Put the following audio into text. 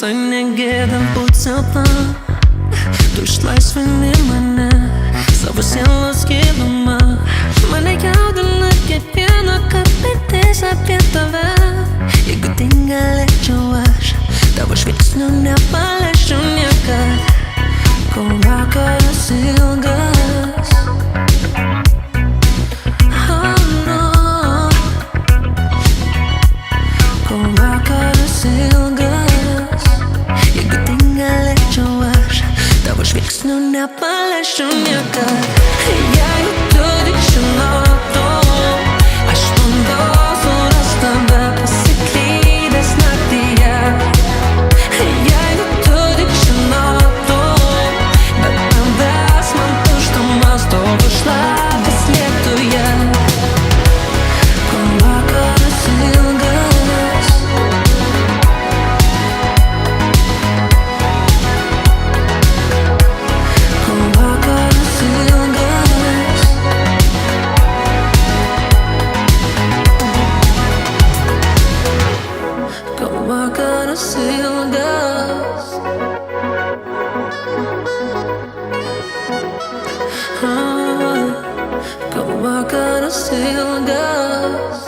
visai negėdam būt silpna. Tu išlaisvini mane savo sielos gilumą. Mane jaudina kiekvieną kartą mintis apie tave. Jeigu tik galėčiau aš tavo žvilgsnių nepaleisčiau niekad. Kol vakaras ilgas, oh no. Kol vakaras ilgas, jeigu tik galėčiau aš tavo žvilgsnių nepaleisčiau niekad. Jeigu tu tik žinotum, aš bandau surast tave pasiklydęs naktyje. Jeigu tu tik žinotum, bet tavęs man tuštumas stoviu šlapias lietuje. Kol vakaras ilgas, kol vakaras ilgas, kol vakaras ilgas, kol vakaras ilgas.